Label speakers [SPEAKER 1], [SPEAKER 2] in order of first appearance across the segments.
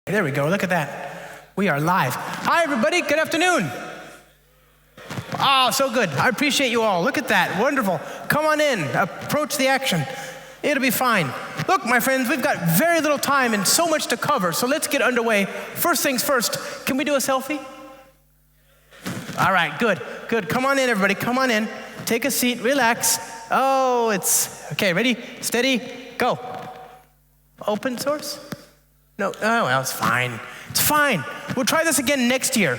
[SPEAKER 1] There we go, look at that. We are live. Hi everybody, good afternoon. Oh, so good, I appreciate you all. Look at that, wonderful. Come on in, approach the action. It'll be fine. Look, my friends, we've got very little time and so much to cover, so let's get underway. First things first, can we do a selfie? All right, good. Come on in, everybody, come on in. Take a seat, relax. Oh, okay, ready, steady, go. Open source? No, oh, well, it's fine. It's fine. We'll try this again next year.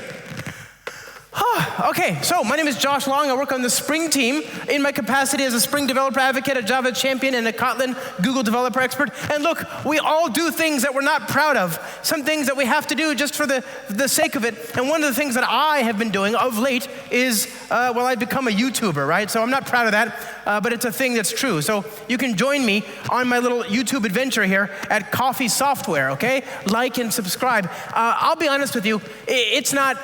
[SPEAKER 1] Okay, so my name is Josh Long. I work on the Spring team in my capacity as a Spring developer advocate, a Java champion, and a Kotlin Google developer expert. And look, we all do things that we're not proud of. Some things that we have to do just for the sake of it. And one of the things that I have been doing of late is, I've become a YouTuber, right? So I'm not proud of that, but it's a thing that's true. So you can join me on my little YouTube adventure here at Coffee Software, okay? Like and subscribe. I'll be honest with you, it's not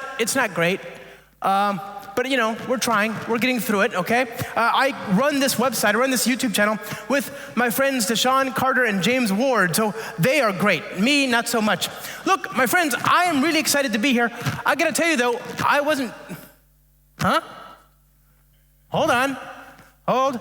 [SPEAKER 1] great. But you know, we're trying, we're getting through it, okay? I run this website, I run this YouTube channel with my friends Deshaun Carter and James Ward, so they are great. Me, not so much. Look, my friends, I am really excited to be here. I gotta tell you though, I wasn't, Hold on, hold.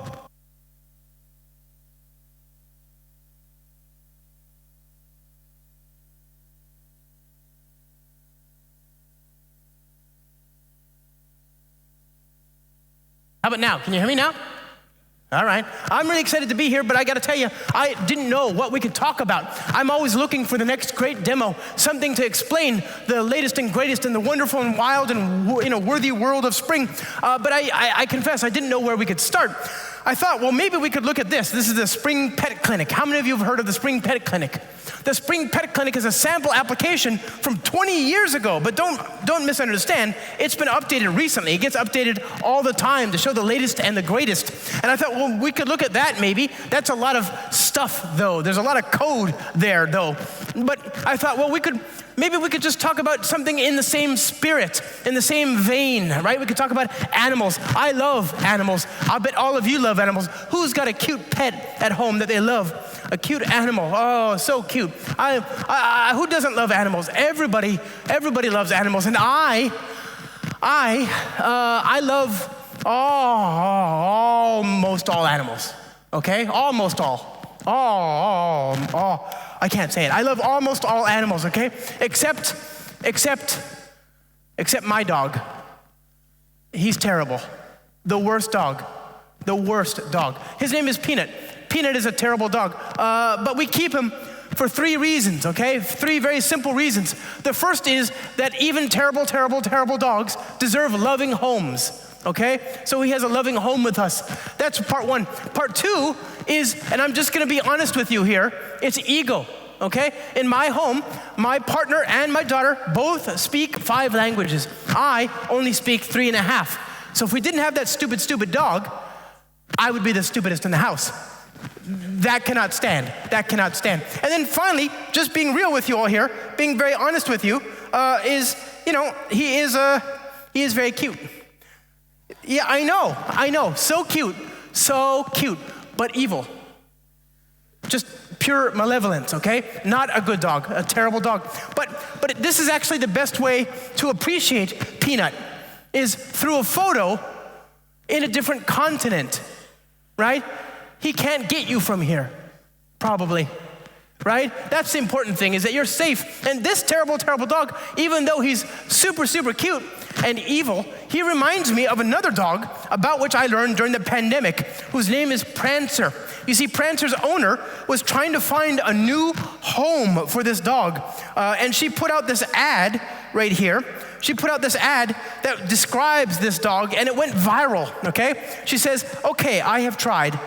[SPEAKER 1] How about now? Can you hear me now? All right. I'm really excited to be here, but I got to tell you, I didn't know what we could talk about. I'm always looking for the next great demo, something to explain the latest and greatest in the wonderful and wild and worthy world of Spring. But I confess, I didn't know where we could start. I thought, well, maybe we could look at this. This is the Spring Pet Clinic. How many of you have heard of the Spring Pet Clinic? The Spring Pet Clinic is a sample application from 20 years ago, but don't misunderstand. It's been updated recently. It gets updated all the time to show the latest and the greatest. And I thought, well, we could look at that maybe. That's a lot of stuff, though. There's a lot of code there, though. But I thought, well, maybe we could just talk about something in the same spirit, in the same vein, right? We could talk about animals. I love animals. I bet all of you love animals. Who's got a cute pet at home that they love? A cute animal. Oh, so cute. Who doesn't love animals? Everybody loves animals. And I love almost all animals. Okay? Almost all. I can't say it. I love almost all animals, okay? Except my dog. He's terrible. The worst dog. His name is Peanut. Peanut is a terrible dog, but we keep him for 3 reasons, okay? 3 very simple reasons. The first is that even terrible dogs deserve loving homes, okay? So he has a loving home with us. That's part 1. Part 2 is, and I'm just gonna be honest with you here, it's ego, okay? In my home, my partner and my daughter both speak 5 languages. I only speak 3.5. So if we didn't have that stupid dog, I would be the stupidest in the house. That cannot stand. And then finally, just being real with you all here, being very honest with you, he is very cute. Yeah, I know, so cute, but evil. Just pure malevolence, okay? Not a good dog, a terrible dog. But this is actually the best way to appreciate Peanut, is through a photo in a different continent, right? He can't get you from here, probably, right? That's the important thing, is that you're safe. And this terrible dog, even though he's super cute and evil, he reminds me of another dog about which I learned during the pandemic, whose name is Prancer. You see, Prancer's owner was trying to find a new home for this dog, and she put out this ad right here. She put out this ad that describes this dog, and it went viral, okay? She says, okay, I've tried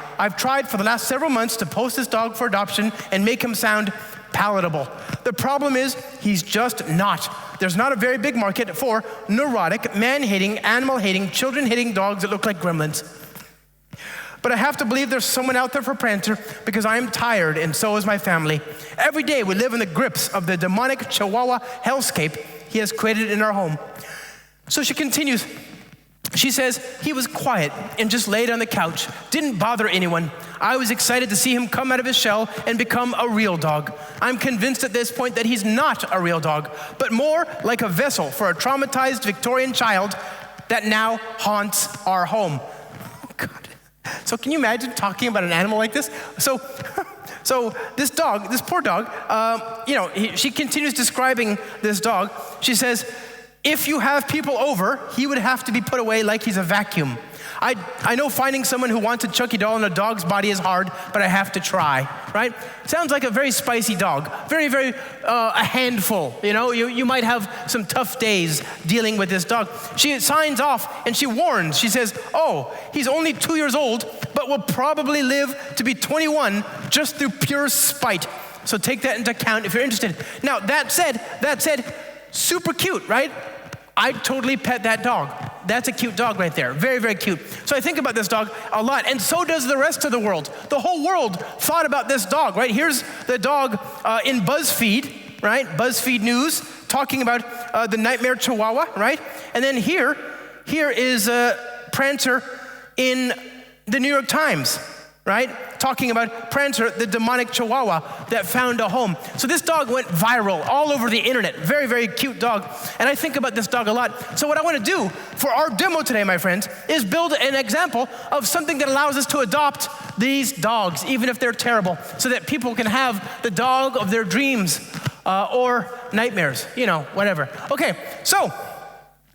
[SPEAKER 1] for the last several months to post this dog for adoption and make him sound palatable. The problem is, he's just not. There's not a very big market for neurotic, man-hating, animal-hating, children-hating dogs that look like gremlins. But I have to believe there's someone out there for Prancer, because I am tired, and so is my family. Every day we live in the grips of the demonic Chihuahua hellscape he has created in our home. So she continues, She says, he was quiet and just laid on the couch, didn't bother anyone. I was excited to see him come out of his shell and become a real dog. I'm convinced at this point that he's not a real dog, but more like a vessel for a traumatized Victorian child that now haunts our home. Oh, God. So can you imagine talking about an animal like this? So this dog, this poor dog, she continues describing this dog. She says, if you have people over, he would have to be put away like he's a vacuum. I know finding someone who wants a Chucky doll in a dog's body is hard, but I have to try, right? Sounds like a very spicy dog, very, very a handful, You might have some tough days dealing with this dog. She signs off and she warns. She says, he's only 2 years old, but will probably live to be 21 just through pure spite. So take that into account if you're interested. Now, that said, super cute, right? I'd totally pet that dog. That's a cute dog right there. Very, very cute. So I think about this dog a lot, and so does the rest of the world. The whole world thought about this dog, right? Here's the dog in BuzzFeed, right? BuzzFeed News, talking about the nightmare chihuahua, right? And then here is Prancer in the New York Times, right? Talking about Prancer, the demonic chihuahua that found a home. So this dog went viral all over the internet. Very, very cute dog. And I think about this dog a lot. So what I want to do for our demo today, my friends, is build an example of something that allows us to adopt these dogs, even if they're terrible, so that people can have the dog of their dreams or nightmares, whatever. Okay, so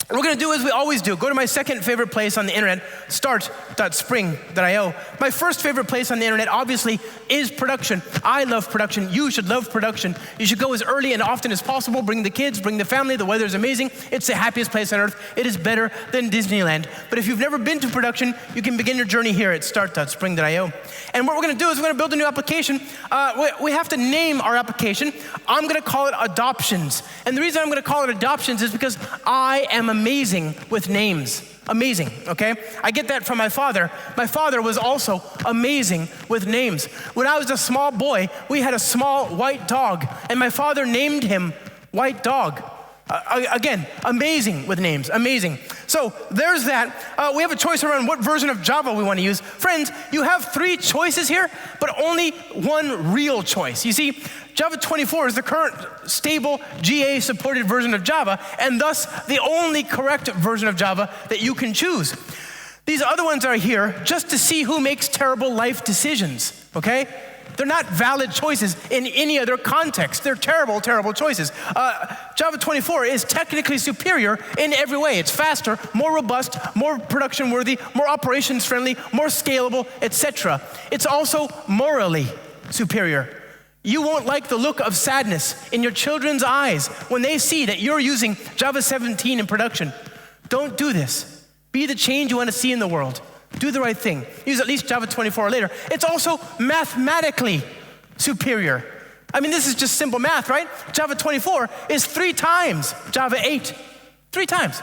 [SPEAKER 1] what we're going to do as we always do, go to my second favorite place on the internet, start.spring.io. My first favorite place on the internet, obviously, is production. I love production. You should love production. You should go as early and often as possible. Bring the kids, bring the family. The weather is amazing. It's the happiest place on earth. It is better than Disneyland. But if you've never been to production, you can begin your journey here at start.spring.io. And what we're going to do is we're going to build a new application. We have to name our application. I'm going to call it Adoptions. And the reason I'm going to call it Adoptions is because I am amazing with names. Amazing, okay? I get that from my father. My father was also amazing with names. When I was a small boy, we had a small white dog, and my father named him White Dog. Again, amazing with names, amazing. So there's that. We have a choice around what version of Java we want to use. Friends, you have 3 choices here, but only one real choice. You see, Java 24 is the current stable GA-supported version of Java, and thus the only correct version of Java that you can choose. These other ones are here just to see who makes terrible life decisions, okay? They're not valid choices in any other context. They're terrible, terrible choices. Java 24 is technically superior in every way. It's faster, more robust, more production-worthy, more operations-friendly, more scalable, etc. It's also morally superior. You won't like the look of sadness in your children's eyes when they see that you're using Java 17 in production. Don't do this. Be the change you want to see in the world. Do the right thing. Use at least Java 24 or later. It's also mathematically superior. I mean, this is just simple math, right? Java 24 is 3 times Java 8. 3 times.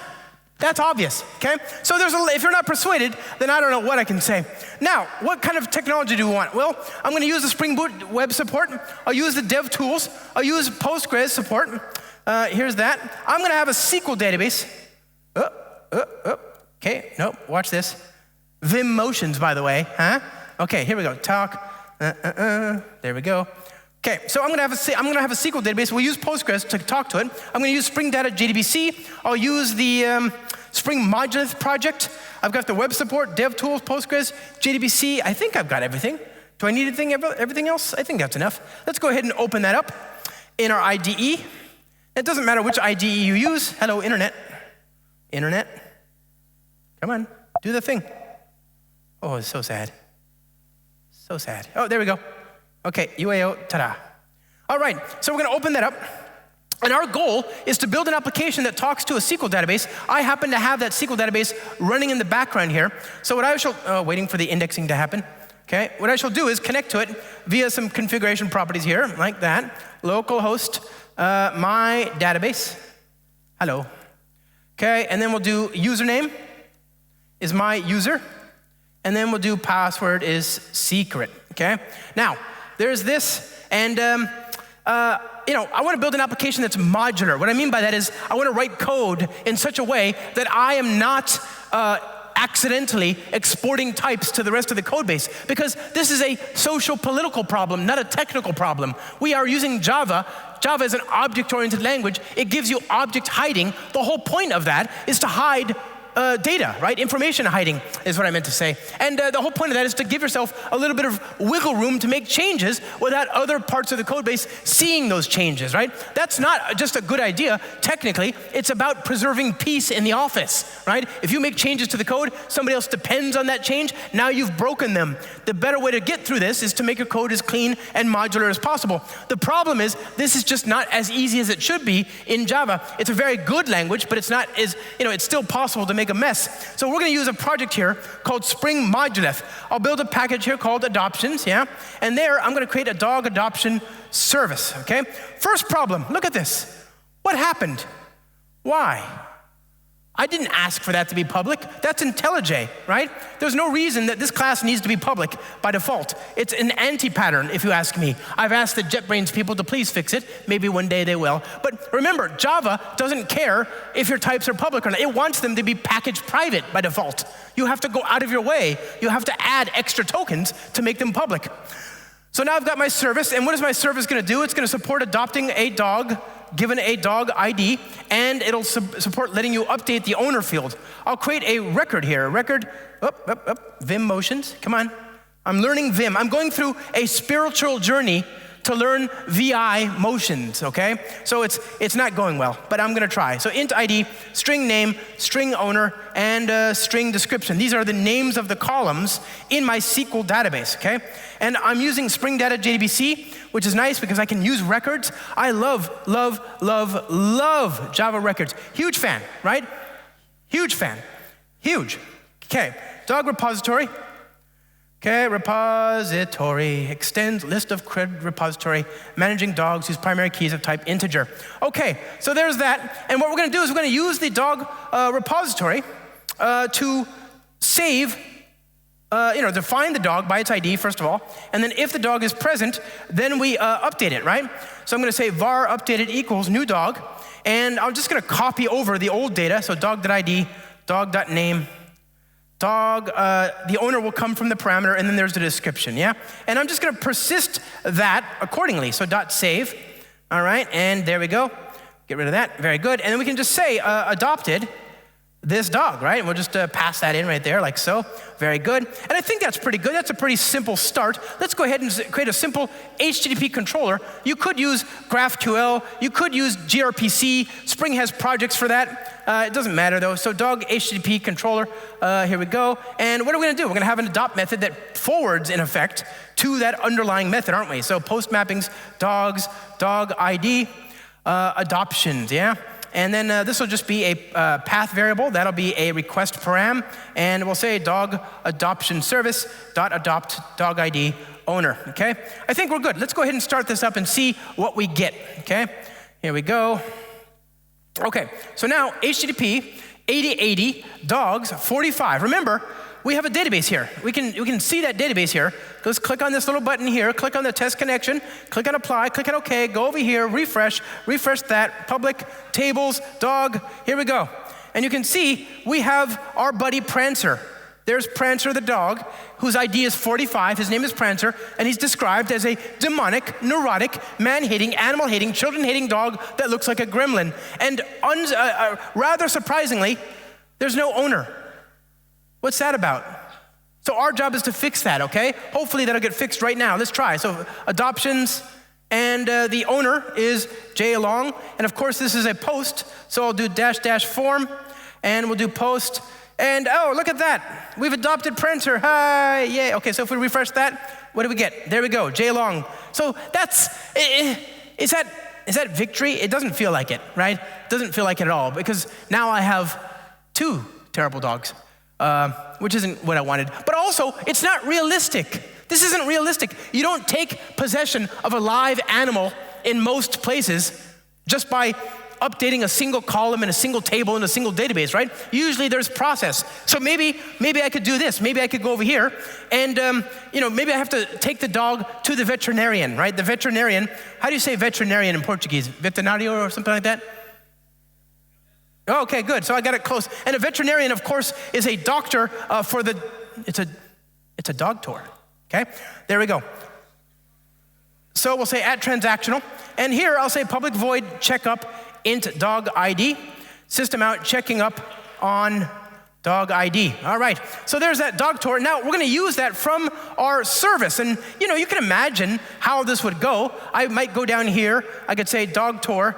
[SPEAKER 1] That's obvious, okay? So if you're not persuaded, then I don't know what I can say. Now, what kind of technology do we want? Well, I'm going to use the Spring Boot web support. I'll use the dev tools. I'll use Postgres support. Here's that. I'm going to have a SQL database. Okay, nope, watch this. Vim motions, by the way, huh? Okay, here we go. Talk. There we go. Okay, so I'm gonna have a SQL database. We'll use Postgres to talk to it. I'm gonna use Spring Data JDBC. I'll use the Spring Modular project. I've got the web support, dev tools, Postgres, JDBC. I think I've got everything. Do I need everything else? I think that's enough. Let's go ahead and open that up in our IDE. It doesn't matter which IDE you use. Hello, internet. Internet. Come on, do the thing. Oh, it's so sad. So sad. Oh, there we go. Okay, UAO, ta-da. All right, so we're gonna open that up. And our goal is to build an application that talks to a SQL database. I happen to have that SQL database running in the background here. So what I shall, waiting for the indexing to happen. Okay, what I shall do is connect to it via some configuration properties here, like that. Localhost, my database. Hello. Okay, and then we'll do username is my user. And then we'll do password is secret, okay? Now, there's this, and I want to build an application that's modular. What I mean by that is I want to write code in such a way that I am not accidentally exporting types to the rest of the code base, because this is a social political problem, not a technical problem. We are using Java. Java is an object-oriented language. It gives you object hiding. The whole point of that is to hide data, right? Information hiding is what I meant to say. And the whole point of that is to give yourself a little bit of wiggle room to make changes without other parts of the code base seeing those changes, right? That's not just a good idea. Technically, it's about preserving peace in the office, right? If you make changes to the code, somebody else depends on that change, now you've broken them. The better way to get through this is to make your code as clean and modular as possible. The problem is, this is just not as easy as it should be in Java. It's a very good language, but it's not as, it's still possible to make a mess. So we're going to use a project here called Spring Modularity. I'll build a package here called adoptions, and there I'm going to create a dog adoption service, okay? First problem, look at this. What happened? Why? I didn't ask for that to be public. That's IntelliJ, right? There's no reason that this class needs to be public by default. It's an anti-pattern, if you ask me. I've asked the JetBrains people to please fix it. Maybe one day they will. But remember, Java doesn't care if your types are public or not. It wants them to be packaged private by default. You have to go out of your way. You have to add extra tokens to make them public. So now I've got my service, and what is my service going to do? It's going to support adopting a dog, given a dog ID, and it'll support letting you update the owner field. I'll create a record here, Vim motions, come on. I'm learning Vim. I'm going through a spiritual journey to learn VI motions, okay? So it's not going well, but I'm gonna try. So int ID, string name, string owner, and string description. These are the names of the columns in my SQL database, okay? And I'm using Spring Data JDBC, which is nice because I can use records. I love Java records. Huge fan, right? Huge fan, huge. Okay, dog repository. Okay, repository, extends list of cred repository, managing dogs whose primary keys of type integer. Okay, so there's that. And what we're gonna do is we're gonna use the dog repository to save, to find the dog by its ID, first of all. And then if the dog is present, then we update it, right? So I'm gonna say var updated equals new dog. And I'm just gonna copy over the old data. So dog.id, dog.name, dog, the owner will come from the parameter, and then there's the description, And I'm just gonna persist that accordingly. So .save, all right, and there we go. Get rid of that, very good. And then we can just say adopted this dog, right? And we'll just pass that in right there, like so. Very good. And I think that's pretty good. That's a pretty simple start. Let's go ahead and create a simple HTTP controller. You could use GraphQL. You could use gRPC. Spring has projects for that. It doesn't matter, though. So dog HTTP controller, here we go. And what are we going to do? We're going to have an adopt method that forwards, in effect, to that underlying method, aren't we? So post mappings, dogs, dog ID, adoptions, And then this will just be a path variable. That'll be a request param. And we'll say dog adoption service dot adopt dog ID owner, okay? I think we're good. Let's go ahead and start this up and see what we get, okay? Here we go. Okay, so now HTTP 8080 dogs 45. Remember, we have a database here. We can see that database here. Let's click on this little button here, click on the test connection, click on apply, click on OK, go over here, refresh that, public, tables, dog, here we go. And you can see we have our buddy Prancer. There's Prancer the dog, whose ID is 45, his name is Prancer, and he's described as a demonic, neurotic, man-hating, animal-hating, children-hating dog that looks like a gremlin. And rather surprisingly, there's no owner. What's that about? So our job is to fix that, okay? Hopefully that'll get fixed right now. Let's try. So adoptions, and the owner is JLong, and of course this is a post, so I'll do -- form, and we'll do post, and oh, look at that. We've adopted Prancer, hi, yay. Okay, so if we refresh that, what do we get? There we go, JLong. So that's, is that victory? It doesn't feel like it, right? It doesn't feel like it at all, because now I have 2 terrible dogs. Which isn't what I wanted. But also, it's not realistic. This isn't realistic. You don't take possession of a live animal in most places just by updating a single column in a single table in a single database, right? Usually there's process. So maybe I could do this. Maybe I could go over here and, maybe I have to take the dog to the veterinarian, right? The veterinarian, how do you say veterinarian in Portuguese? Veterinário or something like that? Oh, okay, good. So I got it close. And a veterinarian, of course, is a doctor it's a dog tour, okay? There we go. So we'll say at transactional. And here I'll say public void checkup int dog ID, system out checking up on dog ID. All right, so there's that dog tour. Now we're gonna use that from our service. And you can imagine how this would go. I might go down here, I could say dog tour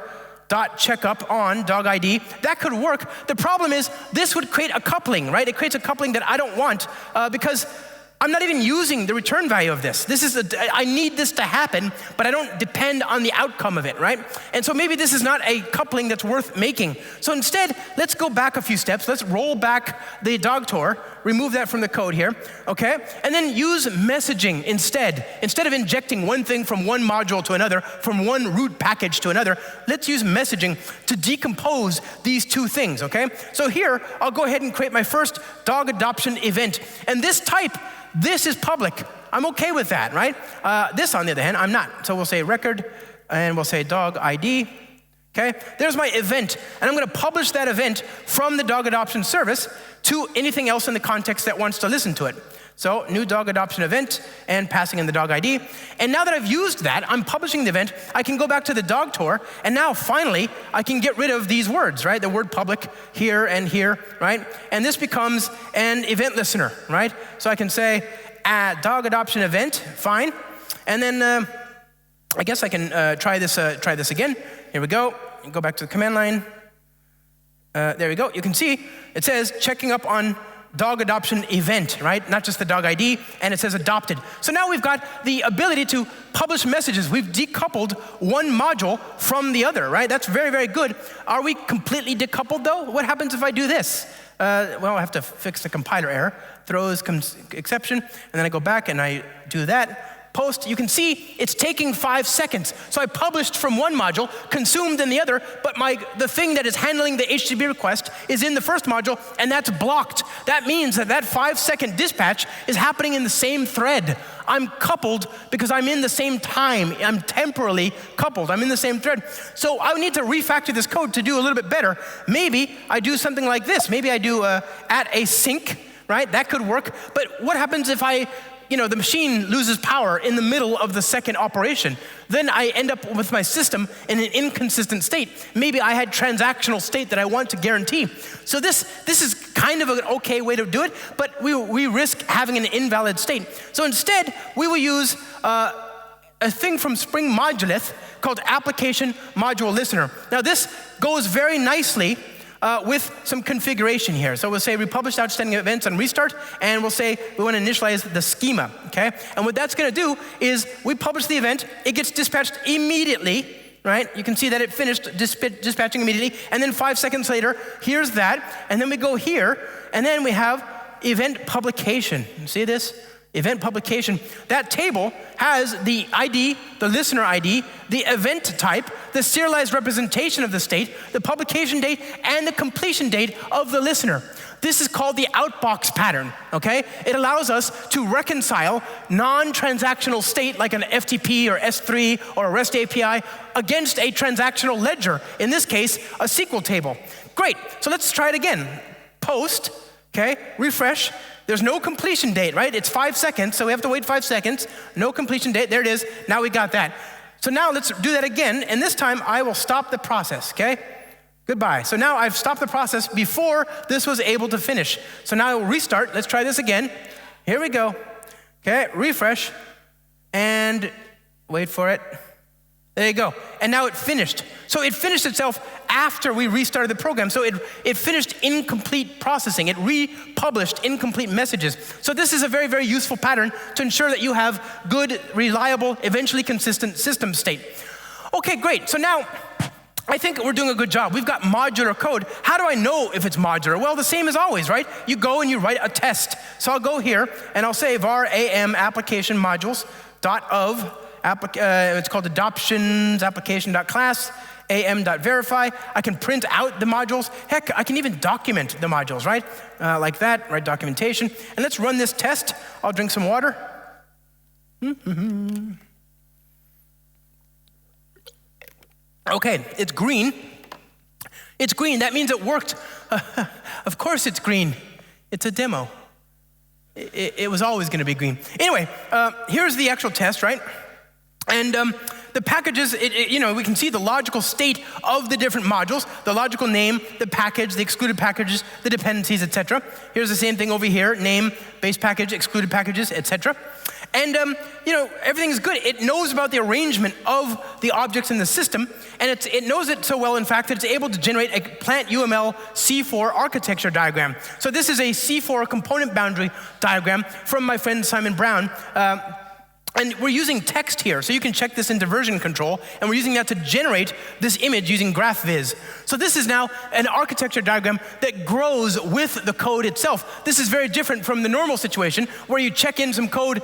[SPEAKER 1] dot checkup on dog ID. That could work. The problem is this would create a coupling, right? It creates a coupling that I don't want because I'm not even using the return value of this. I need this to happen, but I don't depend on the outcome of it, right? And so maybe this is not a coupling that's worth making. So instead, let's go back a few steps. Let's roll back the dog tour, remove that from the code here, okay? And then use messaging instead. Instead of injecting one thing from one module to another, from one root package to another, let's use messaging to decompose these two things, okay? So here, I'll go ahead and create my first dog adoption event. And this is public. I'm okay with that, right? This, on the other hand, I'm not. So we'll say record, and we'll say dog ID, okay? There's my event, and I'm gonna publish that event from the dog adoption service to anything else in the context that wants to listen to it. So new dog adoption event, and passing in the dog ID. And now that I've used that, I'm publishing the event, I can go back to the dog tour, and now finally, I can get rid of these words, right? The word public here and here, right? And this becomes an event listener, right? So I can say dog adoption event, fine. And then I guess I can try this again. Here we go. Go back to the command line. There we go. You can see it says checking up on dog adoption event, right? Not just the dog ID, and it says adopted. So now we've got the ability to publish messages. We've decoupled one module from the other, right? That's very, very good. Are we completely decoupled though? What happens if I do this? Well, I have to fix the compiler error, throws exception, and then I go back and I do that. Post, you can see it's taking 5 seconds. So I published from one module, consumed in the other, but the thing that is handling the HTTP request is in the first module, and that's blocked. That means that 5-second dispatch is happening in the same thread. I'm coupled because I'm in the same time. I'm temporally coupled. I'm in the same thread. So I need to refactor this code to do a little bit better. Maybe I do something like this. Maybe I do at async, right? That could work. But what happens if the machine loses power in the middle of the second operation? Then I end up with my system in an inconsistent state. Maybe I had transactional state that I want to guarantee. So this is kind of an okay way to do it, but we risk having an invalid state. So instead, we will use a thing from Spring Modulith called Application Module Listener. Now this goes very nicely with some configuration here. So we'll say republished outstanding events on restart, and we'll say we want to initialize the schema, okay? And what that's gonna do is we publish the event, it gets dispatched immediately, right? You can see that it finished dispatching immediately, and then 5 seconds later, here's that, and then we go here, and then we have event publication. You see this? Event publication. That table has the ID, the listener ID, the event type, the serialized representation of the state, the publication date, and the completion date of the listener. This is called the outbox pattern, okay? It allows us to reconcile non-transactional state like an FTP or S3 or a REST API against a transactional ledger, in this case, a SQL table. Great, so let's try it again. Post, okay, refresh. There's no completion date, right? It's 5 seconds, so we have to wait 5 seconds. No completion date, there it is. Now we got that. So now let's do that again, and this time I will stop the process, okay? Goodbye. So now I've stopped the process before this was able to finish. So now I will restart. Let's try this again. Here we go. Okay, refresh, and wait for it. There you go. And now it finished. So it finished itself after we restarted the program. So it finished incomplete processing. It republished incomplete messages. So this is a very, very useful pattern to ensure that you have good, reliable, eventually consistent system state. Okay, great. So now I think we're doing a good job. We've got modular code. How do I know if it's modular? Well, the same as always, right? You go and you write a test. So I'll go here and I'll say var am application modules dot of it's called adoptions application.class, am.verify. I can print out the modules. Heck, I can even document the modules, right? Like that, write documentation. And let's run this test. I'll drink some water. Okay, it's green. It's green, that means it worked. Of course it's green. It's a demo. It was always gonna be green. Anyway, here's the actual test, right? And the packages, we can see the logical state of the different modules, the logical name, the package, the excluded packages, the dependencies, etc. Here's the same thing over here, name, base package, excluded packages, etc. And everything's good. It knows about the arrangement of the objects in the system, and it knows it so well, in fact, that it's able to generate a plant UML C4 architecture diagram. So this is a C4 component boundary diagram from my friend Simon Brown. And we're using text here, so you can check this into version control, and we're using that to generate this image using GraalVM. So this is now an architecture diagram that grows with the code itself. This is very different from the normal situation where you check in some code,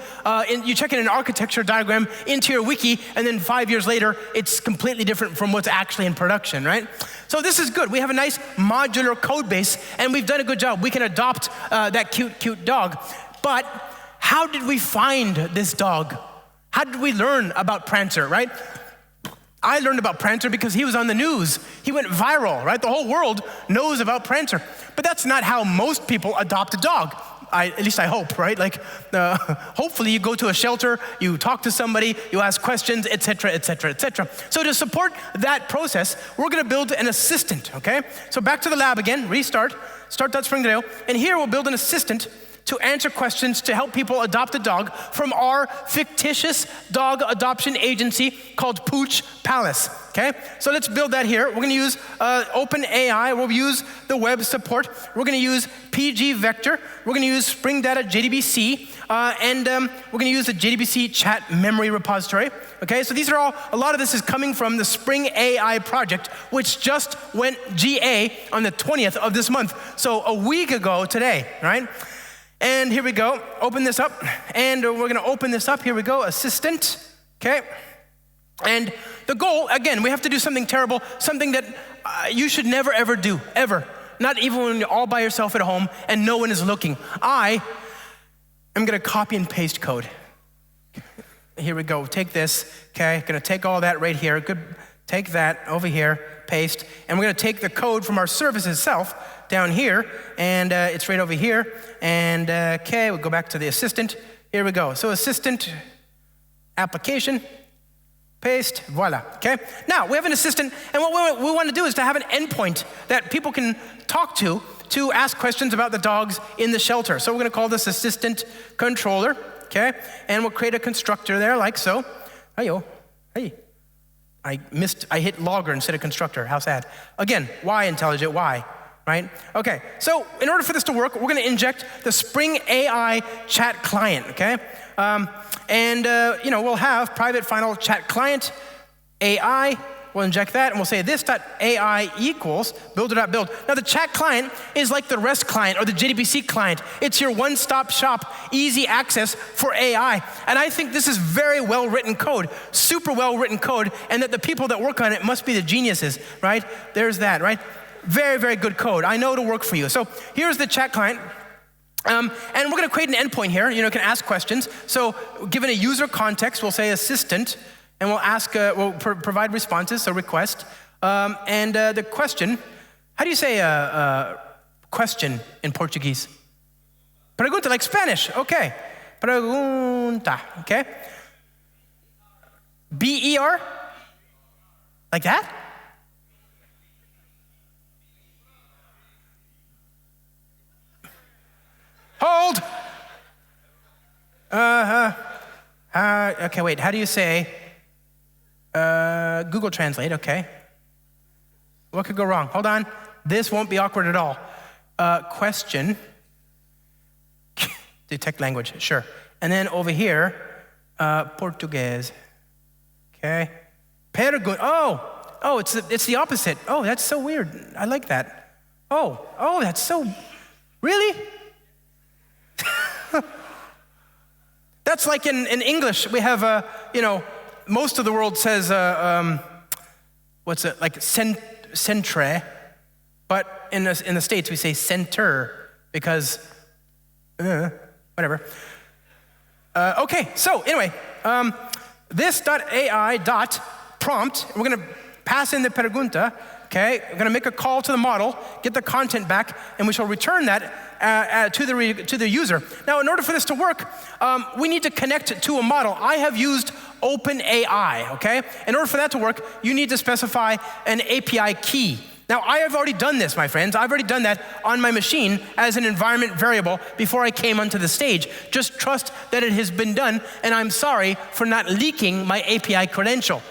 [SPEAKER 1] you check in an architecture diagram into your wiki, and then 5 years later, it's completely different from what's actually in production, right? So this is good. We have a nice modular code base, and we've done a good job. We can adopt that cute dog. But how did we find this dog? How did we learn about Prancer, right? I learned about Prancer because he was on the news. He went viral, right? The whole world knows about Prancer. But that's not how most people adopt a dog. At least I hope, right? Like, hopefully you go to a shelter, you talk to somebody, you ask questions, etc., etc., etc. So to support that process, we're gonna build an assistant, okay? So back to the lab again, restart, start.spring.io, and here we'll build an assistant to answer questions to help people adopt a dog from our fictitious dog adoption agency called Pooch Palace, okay? So let's build that here. We're gonna use OpenAI, we'll use the web support, we're gonna use PG Vector, we're gonna use Spring Data JDBC, and we're gonna use the JDBC chat memory repository, okay? So these are all, a lot of this is coming from the Spring AI project, which just went GA on the 20th of this month. So a week ago today, right? And here we go, open this up, and we're gonna open this up, here we go, assistant, okay? And the goal, again, we have to do something terrible, something that you should never ever do, ever. Not even when you're all by yourself at home and no one is looking. I am gonna copy and paste code. Here we go, take this, okay? Gonna take all that right here, good, take that over here, paste, and we're gonna take the code from our service itself down here, and it's right over here, and okay, we'll go back to the assistant. Here we go, so assistant, application, paste, voila, okay? Now, we have an assistant, and what we want to do is to have an endpoint that people can talk to ask questions about the dogs in the shelter. So we're gonna call this assistant controller, okay? And we'll create a constructor there, like so. Hey-yo, hey. I hit logger instead of constructor, how sad. Again, why intelligent, why? Right? Okay, so in order for this to work, we're gonna inject the Spring AI chat client, okay? We'll have private final chat client AI, we'll inject that, and we'll say this.ai equals builder.build. Now the chat client is like the REST client or the JDBC client. It's your one-stop shop, easy access for AI. And I think this is very well-written code, super well-written code, and that the people that work on it must be the geniuses, right? There's that, right? Very, very good code. I know it'll work for you. So here's the chat client. And we're gonna create an endpoint here. You can ask questions. So given a user context, we'll say assistant, and we'll ask, we'll provide responses, so request. The question, how do you say question in Portuguese? Pergunta, like Spanish, okay. Pergunta, okay. B-E-R? Like that? Hold. Okay, wait, how do you say, Google Translate, okay. What could go wrong? Hold on, this won't be awkward at all. Question, detect language, sure. And then over here, Portuguese, okay. Pergunta, oh, it's the opposite. Oh, that's so weird, I like that. Oh, that's so, really? That's like in English, we have, most of the world says, what's it, like centre, but in the States we say center because, whatever. Okay, so anyway, this.ai.prompt, we're gonna pass in the pregunta, okay? We're gonna make a call to the model, get the content back, and we shall return that to the user. Now, in order for this to work, we need to connect to a model. I have used OpenAI, okay? In order for that to work, you need to specify an API key. Now, I have already done this, my friends. I've already done that on my machine as an environment variable before I came onto the stage. Just trust that it has been done, and I'm sorry for not leaking my API credential.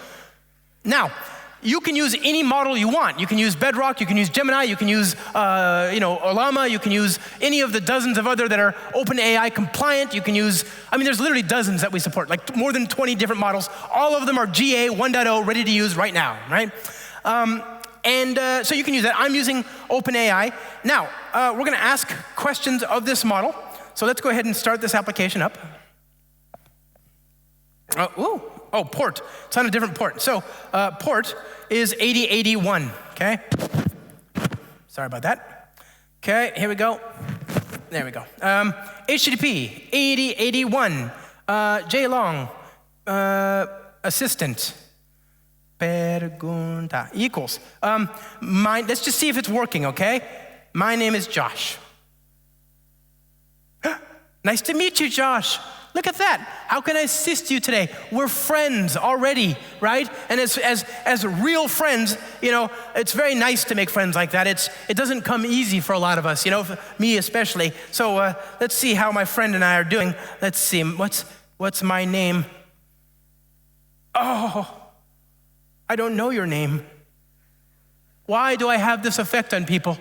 [SPEAKER 1] Now, you can use any model you want. You can use Bedrock, you can use Gemini, you can use Olama, you can use any of the dozens of other that are OpenAI compliant. You can use, there's literally dozens that we support, like more than 20 different models. All of them are GA 1.0 ready to use right now, right? So you can use that. I'm using OpenAI. Now, we're gonna ask questions of this model. So let's go ahead and start this application up. Port. It's on a different port. So port is 8081, okay? Sorry about that. Okay, here we go. There we go. HTTP 8081, JLong, assistant. Pergunta equals. Let's just see if it's working, okay? My name is Josh. Nice to meet you, Josh. Look at that. How can I assist you today? We're friends already, right? And as real friends, it's very nice to make friends like that. It doesn't come easy for a lot of us, me especially. So let's see how my friend and I are doing. Let's see. What's my name? Oh, I don't know your name. Why do I have this effect on people?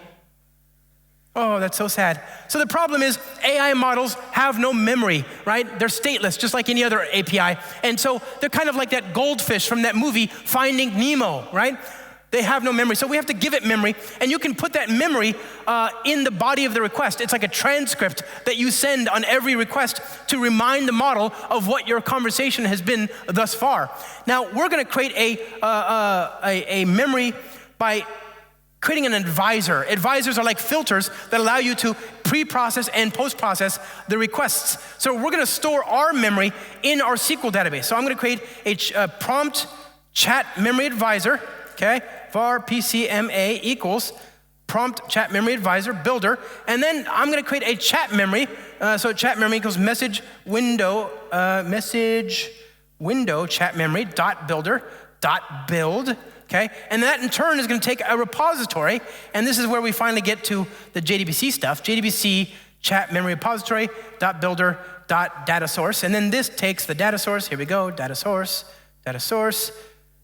[SPEAKER 1] Oh, that's so sad. So the problem is AI models have no memory, right? They're stateless, just like any other API. And so they're kind of like that goldfish from that movie, Finding Nemo, right? They have no memory. So we have to give it memory, and you can put that memory in the body of the request. It's like a transcript that you send on every request to remind the model of what your conversation has been thus far. Now, we're gonna create a memory by creating an advisor. Advisors are like filters that allow you to pre-process and post-process the requests. So we're gonna store our memory in our SQL database. So I'm gonna create a prompt chat memory advisor, okay? var PCMA equals prompt chat memory advisor builder. And then I'm gonna create a chat memory. So chat memory equals message window chat memory dot builder dot build. Okay, and that in turn is going to take a repository, and this is where we finally get to the JDBC stuff. JDBC chat memory repository dot builder dot data source, and then this takes the data source. Here we go, data source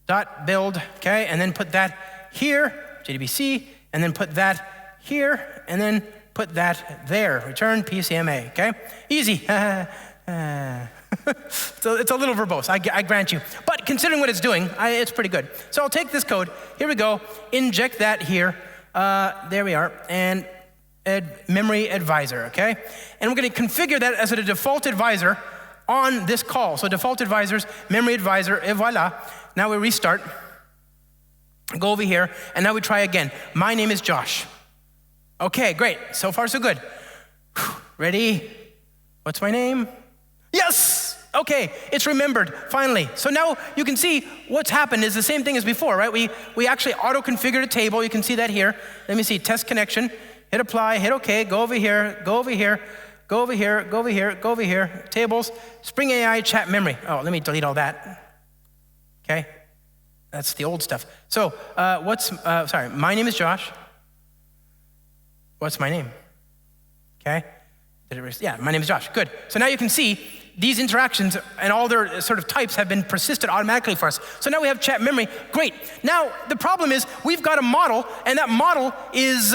[SPEAKER 1] dot build. Okay, and then put that here, JDBC, and then put that here, and then put that there. Return PCMA. Okay, easy. So it's a little verbose, I grant you. But considering what it's doing, it's pretty good. So I'll take this code, here we go, inject that here, there we are, and memory advisor, okay? And we're gonna configure that as a default advisor on this call. So default advisors, memory advisor, et voila. Now we restart, go over here, and now we try again. My name is Josh. Okay, great, so far so good. Ready? What's my name? Yes! Okay, it's remembered, finally. So now you can see what's happened is the same thing as before, right? We actually auto-configured a table. You can see that here. Let me see, test connection, hit apply, hit okay, go over here, go over here, go over here, go over here, go over here, tables, Spring AI chat memory. Oh, let me delete all that. Okay, that's the old stuff. So my name is Josh. What's my name? Okay, yeah, my name is Josh, good. So now you can see these interactions and all their sort of types have been persisted automatically for us. So now we have chat memory, great. Now, the problem is we've got a model, and that model is,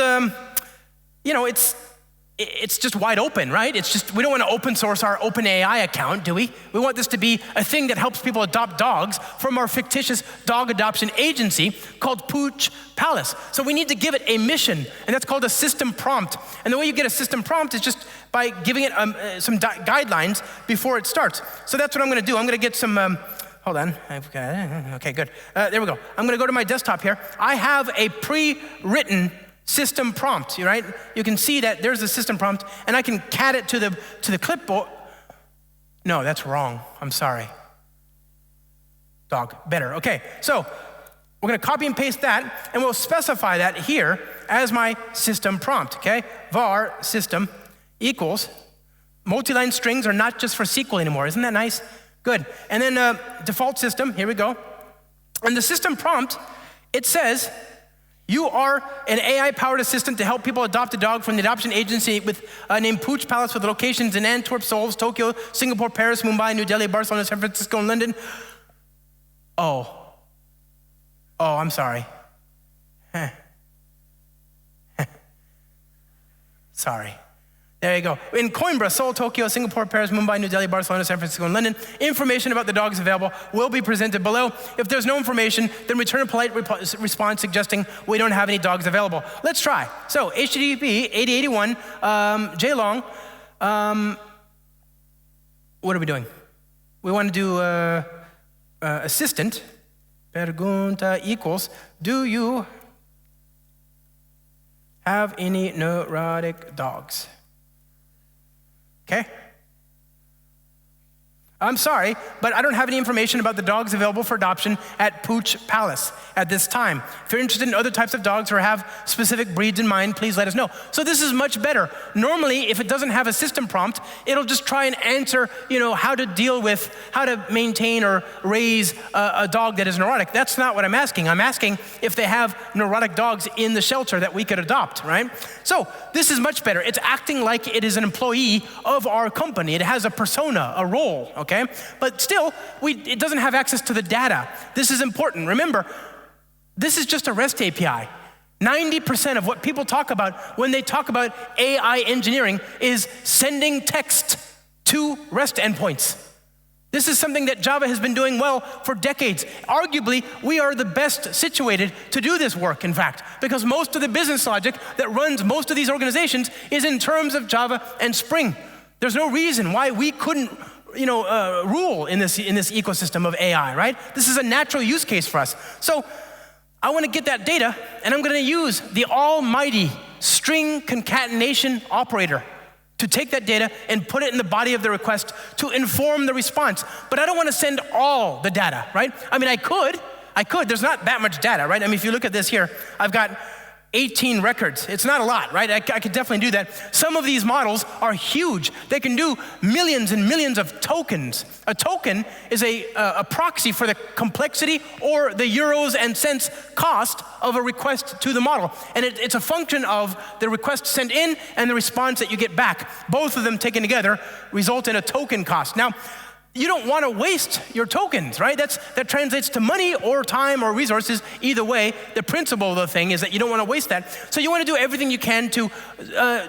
[SPEAKER 1] it's just wide open, right? It's just, we don't want to open source our OpenAI account, do we? We want this to be a thing that helps people adopt dogs from our fictitious dog adoption agency called Pooch Palace. So we need to give it a mission, and that's called a system prompt. And the way you get a system prompt is just by giving it some guidelines before it starts. So that's what I'm gonna do. I'm gonna get some, hold on. Okay, good. There we go. I'm gonna go to my desktop here. I have a pre-written system prompt, right? You can see that there's the system prompt, and I can cat it to the clipboard. No, that's wrong. I'm sorry. Dog, better. Okay, so we're gonna copy and paste that, and we'll specify that here as my system prompt, okay? var system equals, multi-line strings are not just for SQL anymore. Isn't that nice? Good. And then default system, here we go. And the system prompt, it says, you are an AI-powered assistant to help people adopt a dog from the adoption agency named Pooch Palace with locations in Antwerp, Seoul, Tokyo, Singapore, Paris, Mumbai, New Delhi, Barcelona, San Francisco, and London. Oh, I'm sorry. Sorry. There you go. In Coimbra, Seoul, Tokyo, Singapore, Paris, Mumbai, New Delhi, Barcelona, San Francisco, and London, information about the dogs available will be presented below. If there's no information, then return a polite response suggesting we don't have any dogs available. Let's try. So HTTP 8081 JLong. What are we doing? We want to do assistant. Pergunta equals, do you have any neurotic dogs? Okay? I'm sorry, but I don't have any information about the dogs available for adoption at Pooch Palace at this time. If you're interested in other types of dogs or have specific breeds in mind, please let us know. So this is much better. Normally, if it doesn't have a system prompt, it'll just try and answer, how to deal with, how to maintain or raise a dog that is neurotic. That's not what I'm asking. I'm asking if they have neurotic dogs in the shelter that we could adopt, right? So this is much better. It's acting like it is an employee of our company. It has a persona, a role, okay? But still, it doesn't have access to the data. This is important. Remember, this is just a REST API. 90% of what people talk about when they talk about AI engineering is sending text to REST endpoints. This is something that Java has been doing well for decades. Arguably, we are the best situated to do this work, in fact, because most of the business logic that runs most of these organizations is in terms of Java and Spring. There's no reason why we couldn't rule in this ecosystem of AI, right? This is a natural use case for us. So I want to get that data, and I'm going to use the almighty string concatenation operator to take that data and put it in the body of the request to inform the response. But I don't want to send all the data, right? I mean, I could. There's not that much data, right? I mean, if you look at this here, I've got 18 records. It's not a lot, right? I could definitely do that. Some of these models are huge. They can do millions and millions of tokens. A token is a proxy for the complexity or the euros and cents cost of a request to the model. And it's a function of the request sent in and the response that you get back. Both of them taken together result in a token cost. Now, you don't want to waste your tokens, right? That translates to money or time or resources. Either way, the principle of the thing is that you don't want to waste that. So you want to do everything you can to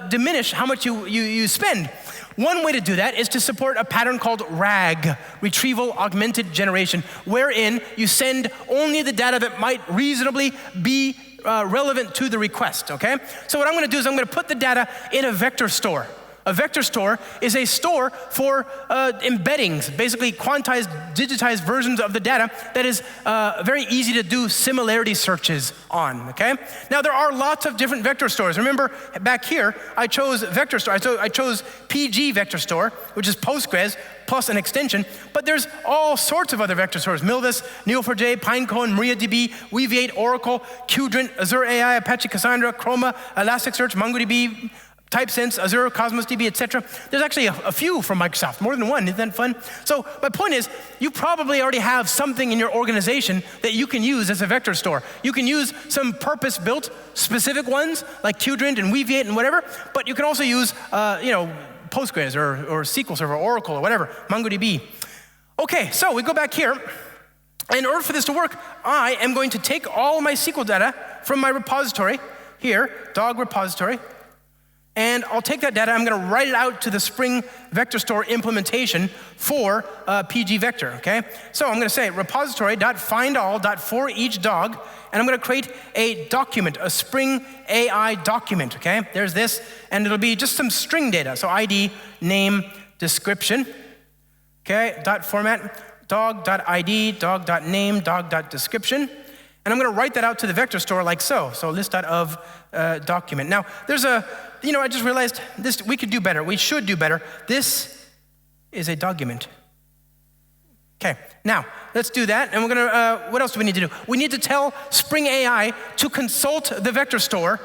[SPEAKER 1] diminish how much you spend. One way to do that is to support a pattern called RAG, Retrieval Augmented Generation, wherein you send only the data that might reasonably be relevant to the request, okay? So what I'm going to do is I'm going to put the data in a vector store. A vector store is a store for embeddings, basically quantized, digitized versions of the data that is very easy to do similarity searches on, okay? Now, there are lots of different vector stores. Remember, back here, I chose vector store. I chose PG vector store, which is Postgres plus an extension, but there's all sorts of other vector stores: Milvus, Neo4j, Pinecone, MariaDB, Weaviate, Oracle, Qdrant, Azure AI, Apache Cassandra, Chroma, Elasticsearch, MongoDB, TypeSense, Azure, Cosmos DB, etc. There's actually a few from Microsoft, more than one. Isn't that fun? So my point is, you probably already have something in your organization that you can use as a vector store. You can use some purpose-built specific ones like Qdrant and Weaviate and whatever, but you can also use Postgres or SQL Server, Oracle or whatever, MongoDB. Okay, so we go back here. In order for this to work, I am going to take all my SQL data from my repository here, dog repository, and I'll take that data, I'm going to write it out to the Spring Vector Store implementation for PG Vector, okay? So I'm going to say repository.findall.forEachDog, and I'm going to create a document, a Spring AI document, okay? There's this, and it'll be just some string data. So ID, name, description, okay, dot format. dog.id, dog.name, dog.description. And I'm going to write that out to the vector store like so. So list.of document. Now, there's a, I just realized this, we could do better. We should do better. This is a document. Okay, now, let's do that. And we're going to, what else do we need to do? We need to tell Spring AI to consult the vector store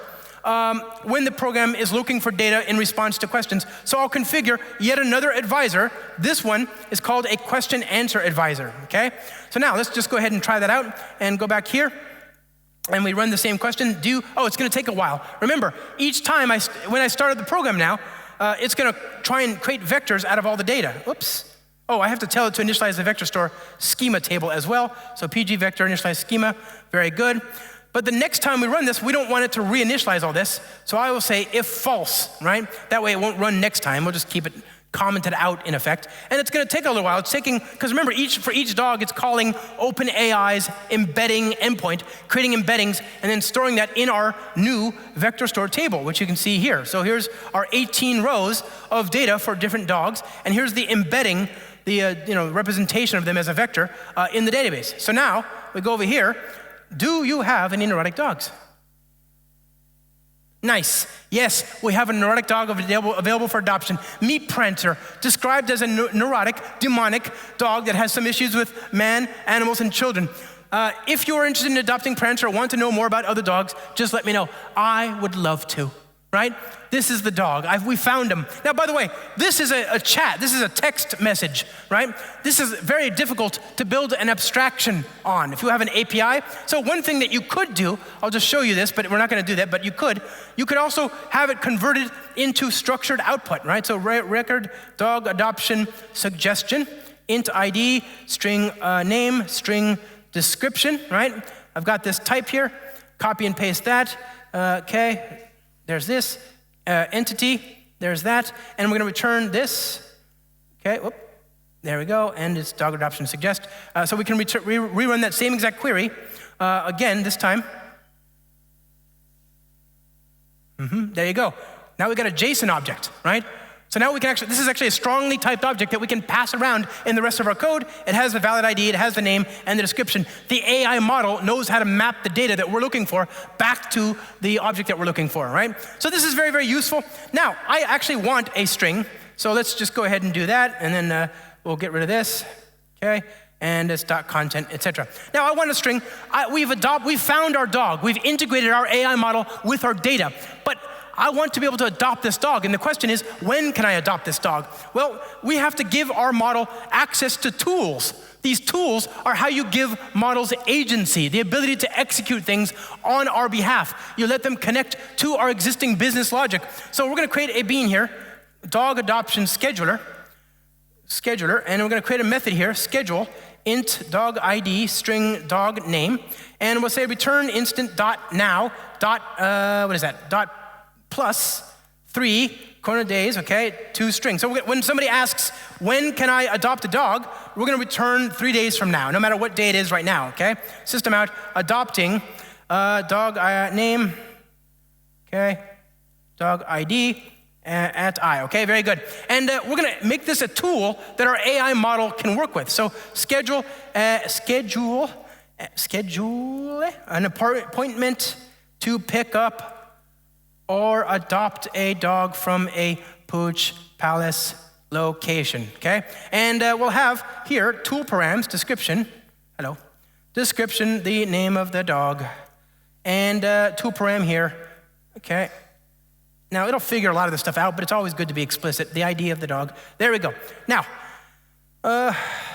[SPEAKER 1] when the program is looking for data in response to questions. So I'll configure yet another advisor. This one is called a question answer advisor, okay? So now let's just go ahead and try that out and go back here. And we run the same question. It's gonna take a while. Remember, each time when I started the program now, it's gonna try and create vectors out of all the data. Oops. Oh, I have to tell it to initialize the vector store schema table as well. So PG vector initialize schema, very good. But the next time we run this, we don't want it to reinitialize all this. So I will say if false, right? That way it won't run next time. We'll just keep it commented out in effect. And it's gonna take a little while. It's taking, because remember, for each dog, it's calling OpenAI's embedding endpoint, creating embeddings, and then storing that in our new vector store table, which you can see here. So here's our 18 rows of data for different dogs. And here's the embedding, the representation of them as a vector in the database. So now we go over here. Do you have any neurotic dogs? Nice. Yes, we have a neurotic dog available for adoption. Meet Prancer, described as a neurotic, demonic dog that has some issues with man, animals, and children. If you are interested in adopting Prancer or want to know more about other dogs, just let me know. I would love to, right? This is the dog. We found him. Now, by the way, this is a chat. This is a text message, right? This is very difficult to build an abstraction on if you have an API. So one thing that you could do, I'll just show you this, but we're not going to do that, but you could also have it converted into structured output, right? So record dog adoption suggestion, int ID, string name, string description, right? I've got this type here, copy and paste that, okay, there's this. Entity, there's that, and we're going to return this. Okay, whoop, there we go, and it's dog adoption suggest. So we can rerun that same exact query again this time. There you go. Now we got a JSON object, right? So now we can this is actually a strongly typed object that we can pass around in the rest of our code. It has the valid ID, it has the name and the description. The AI model knows how to map the data that we're looking for back to the object that we're looking for, right? So this is very, very useful. Now, I actually want a string, so let's just go ahead and do that, and then we'll get rid of this, okay? And it's .content, etc. Now, I want a string. We've found our dog. We've integrated our AI model with our data, but I want to be able to adopt this dog. And the question is, when can I adopt this dog? Well, we have to give our model access to tools. These tools are how you give models agency, the ability to execute things on our behalf. You let them connect to our existing business logic. So we're going to create a bean here, dog adoption scheduler, and we're going to create a method here, schedule, int dog ID, string dog name, and we'll say return instant dot now dot plus 3 corner days, okay, 2 strings. So when somebody asks, when can I adopt a dog, we're gonna return 3 days from now, no matter what day it is right now, okay? System out, adopting dog name, okay, dog ID at I, okay, very good. And we're gonna make this a tool that our AI model can work with. So schedule an appointment to pick up or adopt a dog from a Pooch Palace location, okay? And we'll have here tool params, description, description, the name of the dog, and tool param here, okay? Now, it'll figure a lot of this stuff out, but it's always good to be explicit, the ID of the dog. There we go. Now,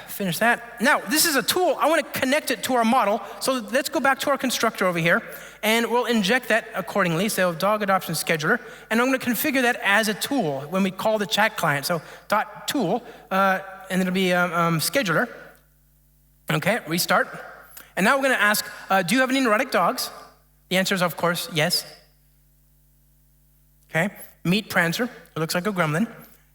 [SPEAKER 1] finish that. Now, this is a tool. I want to connect it to our model. So let's go back to our constructor over here, and we'll inject that accordingly. So dog adoption scheduler, and I'm going to configure that as a tool when we call the chat client. So dot tool, and it'll be scheduler. Okay, restart. And now we're going to ask, do you have any neurotic dogs? The answer is, of course, yes. Okay, meet Prancer. It looks like a gremlin.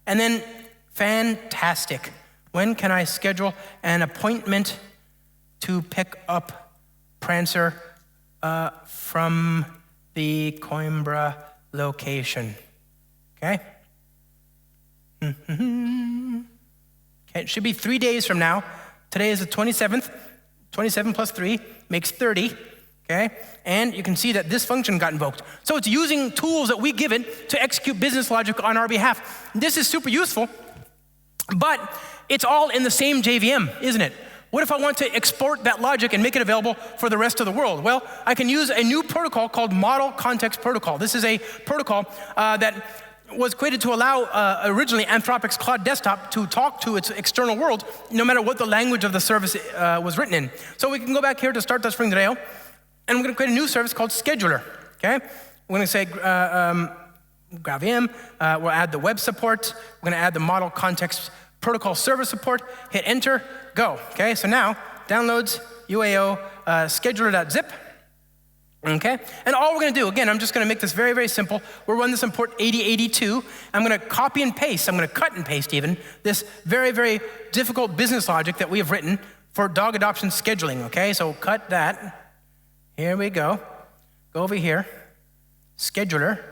[SPEAKER 1] And then fantastic. When can I schedule an appointment to pick up Prancer from the Coimbra location? Okay. Okay, it should be 3 days from now. Today is the 27th. 27 plus 3 makes 30, okay? And you can see that this function got invoked. So it's using tools that we give it to execute business logic on our behalf. This is super useful, but it's all in the same JVM, isn't it? What if I want to export that logic and make it available for the rest of the world? Well, I can use a new protocol called Model Context Protocol. This is a protocol that was created to allow originally Anthropic's Cloud Desktop to talk to its external world, no matter what the language of the service was written in. So we can go back here to start the Spring Rail, and we're going to create a new service called Scheduler. Okay, we're going to say GraalVM. We'll add the web support. We're going to add the Model Context Protocol server support. Hit enter. Go. Okay, so now downloads UAO scheduler.zip. Okay, and all we're going to do, again, I'm just going to make this very, very simple. We'll run this on port 8082. I'm going to copy and paste, I'm going to cut and paste even, this very, very difficult business logic that we have written for dog adoption scheduling, okay? So cut that. Here we go. Go over here, scheduler,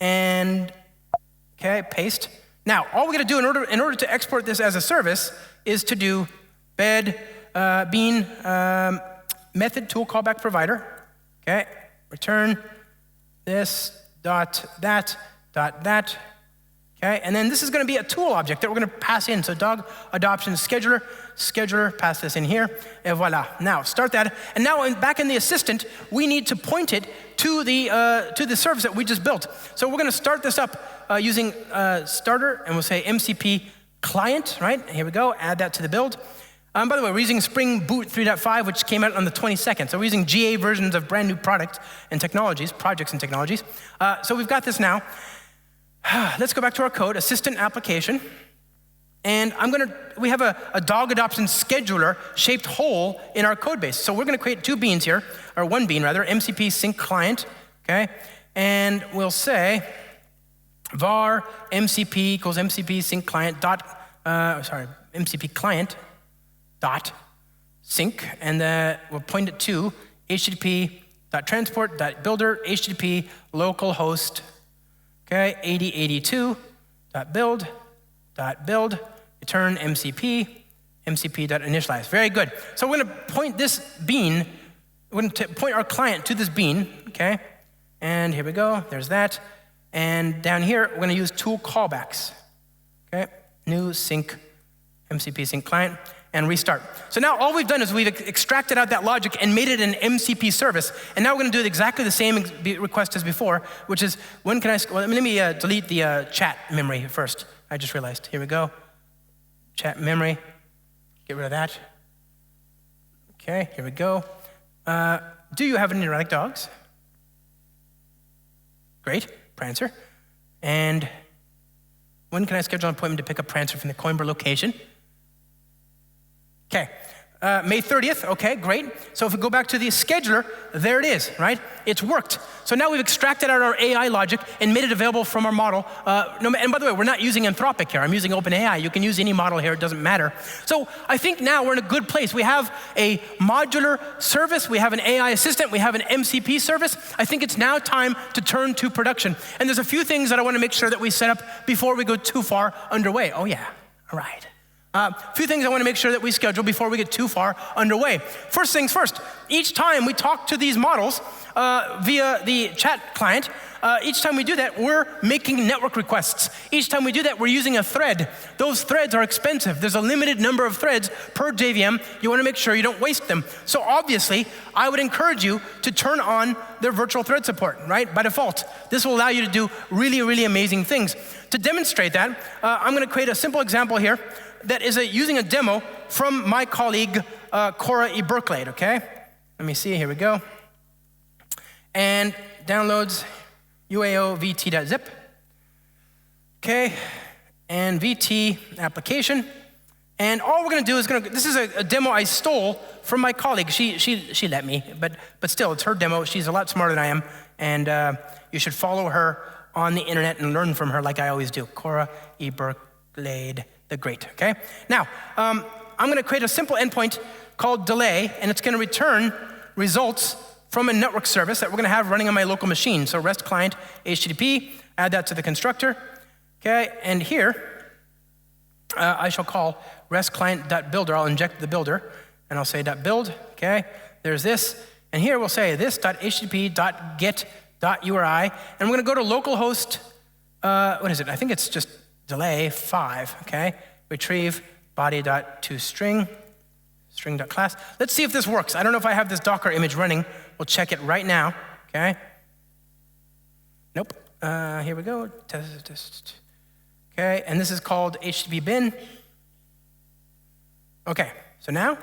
[SPEAKER 1] and, okay, paste. Now, all we're going to do in order to export this as a service is to do bed, bean, method tool callback provider, okay, return this dot that, okay, and then this is going to be a tool object that we're going to pass in. So dog adoption scheduler, pass this in here, and voila. Now start that, and now back in the assistant, we need to point it to the service that we just built. So we're going to start this up using starter, and we'll say MCP client, right? Here we go. Add that to the build. By the way, we're using Spring Boot 3.5, which came out on the 22nd. So we're using GA versions of brand new projects and technologies. So we've got this now. Let's go back to our code, assistant application. And we have a dog adoption scheduler shaped hole in our code base. So we're going to create two beans here, or one bean rather, MCP sync client, okay? And we'll say var MCP equals MCP sync client MCP client dot sync, and we'll point it to http.transport.builder http localhost, okay, 8082.build return mcp.initialize. Very good. So we're going to point this bean, we're going to point our client to this bean, okay, and here we go, there's that, and down here we're going to use tool callbacks, okay, new sync MCP sync client, and restart. So now all we've done is we've extracted out that logic and made it an MCP service. And now we're going to do exactly the same request as before, which is when can let me delete the chat memory first. I just realized. Here we go. Chat memory. Get rid of that. Okay, here we go. Do you have any erratic dogs? Great, Prancer. And when can I schedule an appointment to pick up Prancer from the Coimbatore location? Okay, May 30th, okay, great. So if we go back to the scheduler, there it is, right? It's worked. So now we've extracted out our AI logic and made it available from our model. And by the way, we're not using Anthropic here. I'm using OpenAI. You can use any model here, it doesn't matter. So I think now we're in a good place. We have a modular service, we have an AI assistant, we have an MCP service. I think it's now time to turn to production. And there's a few things that I want to make sure that we set up before we go too far underway. Oh yeah, all right. A few things I want to make sure that we schedule before we get too far underway. First things first, each time we talk to these models via the chat client, each time we do that, we're making network requests. Each time we do that, we're using a thread. Those threads are expensive. There's a limited number of threads per JVM. You want to make sure you don't waste them. So obviously, I would encourage you to turn on their virtual thread support, right, by default. This will allow you to do really, really amazing things. To demonstrate that, I'm going to create a simple example here that is using a demo from my colleague, Cora E. Berkeley, okay? Let me see, here we go. And downloads UAO vt.zip. Okay, and vt application. And all we're gonna do is this is a demo I stole from my colleague. She let me, but still, it's her demo. She's a lot smarter than I am, and you should follow her on the internet and learn from her like I always do. Cora E. Berkeley, the great, okay? Now, I'm gonna create a simple endpoint called delay, and it's gonna return results from a network service that we're gonna have running on my local machine. So REST client, HTTP, add that to the constructor, okay? And here, I shall call rest client.builder. I'll inject the builder, and I'll say .build, okay? There's this, and here we'll say this.http.get.uri, and we're gonna go to localhost, what is it? I think it's just delay 5, okay? Retrieve body.toString, string.class. Let's see if this works. I don't know if I have this Docker image running. We'll check it right now, okay? Nope, here we go, test. Okay, and this is called HTTP bin. Okay, so now,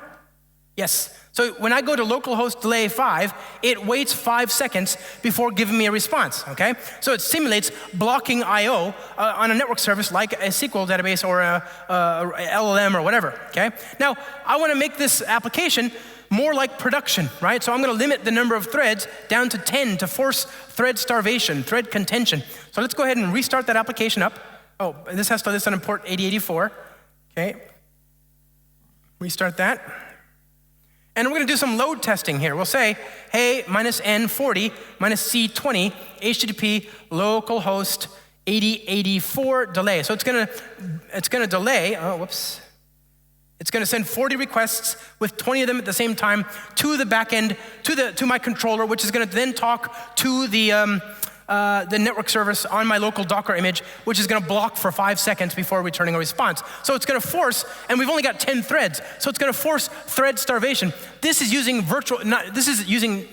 [SPEAKER 1] yes. So when I go to localhost delay 5, it waits 5 seconds before giving me a response, okay? So it simulates blocking I/O on a network service like a SQL database or a LLM or whatever, okay? Now, I wanna make this application more like production, right? So I'm gonna limit the number of threads down to 10 to force thread starvation, thread contention. So let's go ahead and restart that application up. Oh, this has to listen on port 8084, okay? Restart that. And we're gonna do some load testing here. We'll say, hey, -N40, -C20, HTTP localhost 8084 delay. So it's gonna delay, oh, whoops. It's gonna send 40 requests with 20 of them at the same time to the backend, to my controller, which is gonna then talk to the network service on my local Docker image, which is gonna block for 5 seconds before returning a response. So it's gonna force, and we've only got 10 threads, so it's gonna force thread starvation. This is using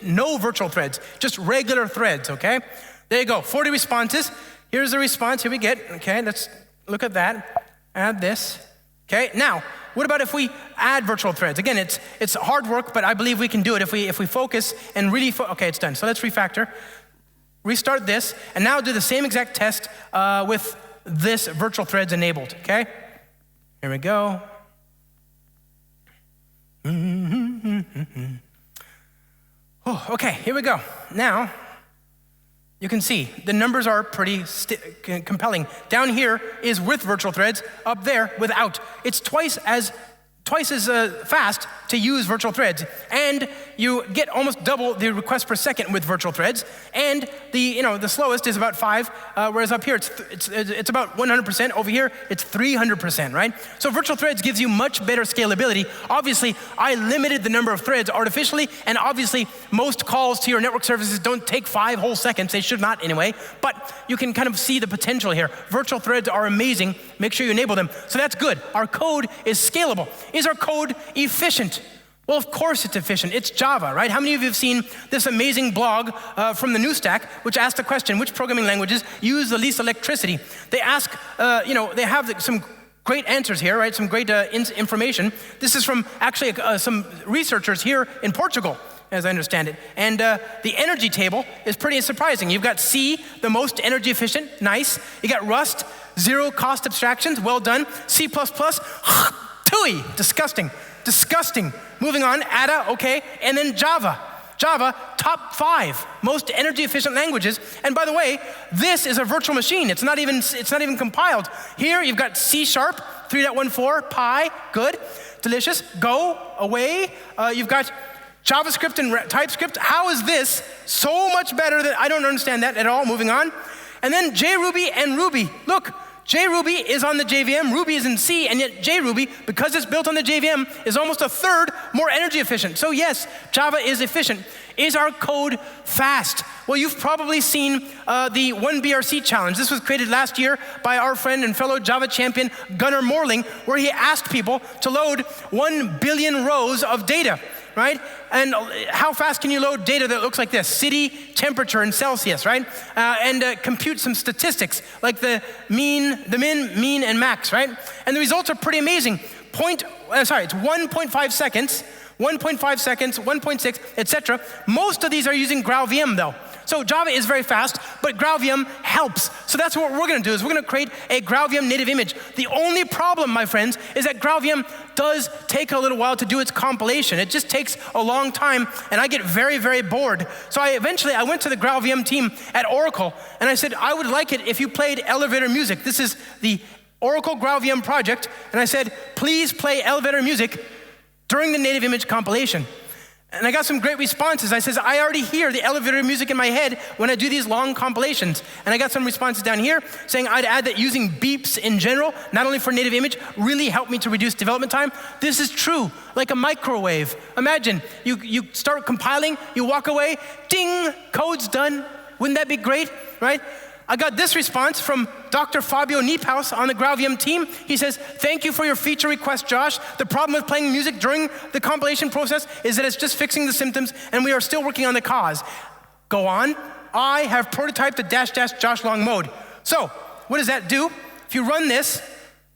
[SPEAKER 1] no virtual threads, just regular threads, okay? There you go, 40 responses. Here's the response, here we get, okay, let's look at that, add this, okay? Now, what about if we add virtual threads? Again, it's hard work, but I believe we can do it if we focus and really, okay, it's done. So let's refactor. Restart this, and now do the same exact test with this virtual threads enabled, okay? Here we go. Oh, okay, here we go. Now, you can see the numbers are pretty compelling. Down here is with virtual threads, up there without. It's twice as fast to use virtual threads, and you get almost double the requests per second with virtual threads, and the slowest is about 5, whereas up here it's about 100%. Over here it's 300%, right? So virtual threads gives you much better scalability. Obviously, I limited the number of threads artificially, and obviously most calls to your network services don't take 5 whole seconds. They should not anyway, but you can kind of see the potential here. Virtual threads are amazing. Make sure you enable them. So that's good. Our code is scalable. Is our code efficient? Well, of course it's efficient. It's Java, right? How many of you have seen this amazing blog from the New Stack, which asked the question, which programming languages use the least electricity? They ask, they have some great answers here, right? Some great information. This is from actually some researchers here in Portugal, as I understand it. And the energy table is pretty surprising. You've got C, the most energy efficient, nice. You got Rust, 0 cost abstractions, well done. C++, tooey, disgusting. Moving on, Ada, okay, and then Java. Java, top 5 most energy efficient languages. And by the way, this is a virtual machine. It's not even compiled. Here you've got C#, 3.14, Pi, good, delicious. Go, away. You've got JavaScript and TypeScript. How is this so much better that I don't understand that at all? Moving on. And then JRuby and Ruby. Look, JRuby is on the JVM, Ruby is in C, and yet JRuby, because it's built on the JVM, is almost a third more energy efficient. So yes, Java is efficient. Is our code fast? Well, you've probably seen the 1BRC challenge. This was created last year by our friend and fellow Java champion, Gunnar Morling, where he asked people to load 1 billion rows of data, right? And how fast can you load data that looks like this? City, temperature in Celsius, right? And compute some statistics, like the min, mean, and max, right? And the results are pretty amazing. It's 1.5 seconds, 1.6, etc. Most of these are using GraalVM though. So Java is very fast, but GraalVM helps. So that's what we're gonna do, is we're gonna create a GraalVM native image. The only problem, my friends, is that GraalVM does take a little while to do its compilation. It just takes a long time, and I get very, very bored. So I went to the GraalVM team at Oracle, and I said, I would like it if you played elevator music. This is the Oracle GraalVM project, and I said, please play elevator music during the native image compilation. And I got some great responses. I says, I already hear the elevator music in my head when I do these long compilations. And I got some responses down here saying I'd add that using beeps in general, not only for native image, really helped me to reduce development time. This is true, like a microwave. Imagine, you start compiling, you walk away, ding, code's done. Wouldn't that be great, right? I got this response from Dr. Fabio Niephaus on the GraalVM team. He says, thank you for your feature request, Josh. The problem with playing music during the compilation process is that it's just fixing the symptoms, and we are still working on the cause. Go on. I have prototyped the Josh Long mode. So, what does that do? If you run this,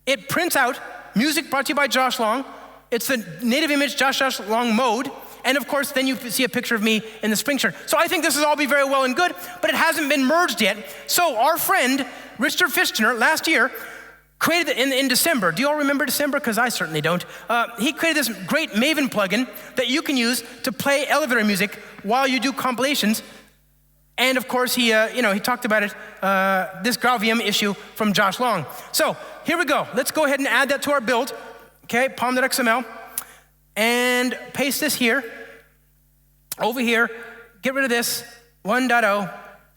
[SPEAKER 1] it prints out music brought to you by Josh Long. It's the native image Josh Long mode. And of course, then you see a picture of me in the Spring shirt. So I think this is all be very well and good, but it hasn't been merged yet. So our friend, Richard Fichtner, last year, created it in December. Do you all remember December? Because I certainly don't. He created this great Maven plugin that you can use to play elevator music while you do compilations. And of course, he talked about it, this GraalVM issue from Josh Long. So here we go. Let's go ahead and add that to our build. Okay, pom.xml. And paste this here, over here, get rid of this, 1.0,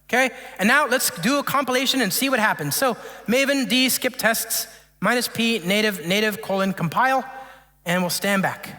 [SPEAKER 1] okay? And now let's do a compilation and see what happens. So Maven D skip tests, -p native :compile, and we'll stand back.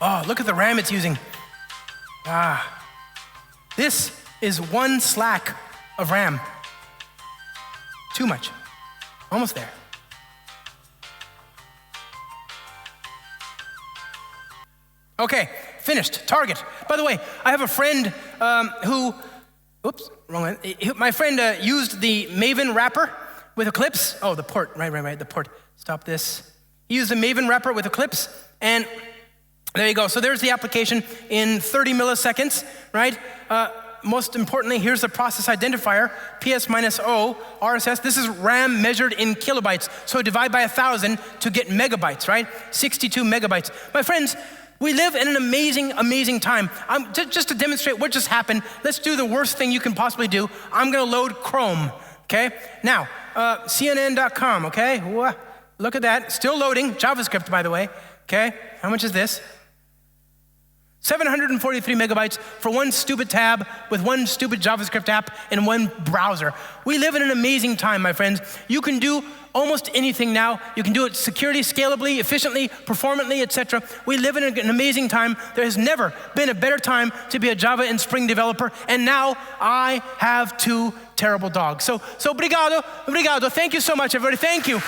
[SPEAKER 1] Oh, look at the RAM it's using. This is 1 slack of RAM. Too much. Almost there. Okay, finished. Target. By the way, I have a friend oops, wrong one. My friend used the Maven wrapper with Eclipse. Oh, the port, right, the port. Stop this. He used the Maven wrapper with Eclipse, and there you go. So there's the application in 30 milliseconds, right? Most importantly, here's the process identifier, PS-O, RSS. This is RAM measured in kilobytes. So divide by 1,000 to get megabytes, right? 62 megabytes. My friends, we live in an amazing, amazing time. Just to demonstrate what just happened, let's do the worst thing you can possibly do. I'm gonna load Chrome, okay? Now, CNN.com, okay? Look at that, still loading, JavaScript, by the way, okay? How much is this? 743 megabytes for one stupid tab with one stupid JavaScript app in one browser. We live in an amazing time, my friends. You can do almost anything now. You can do it securely, scalably, efficiently, performantly, etc. We live in an amazing time. There has never been a better time to be a Java and Spring developer, and now I have 2 terrible dogs. So obrigado. Thank you so much, everybody. Thank you.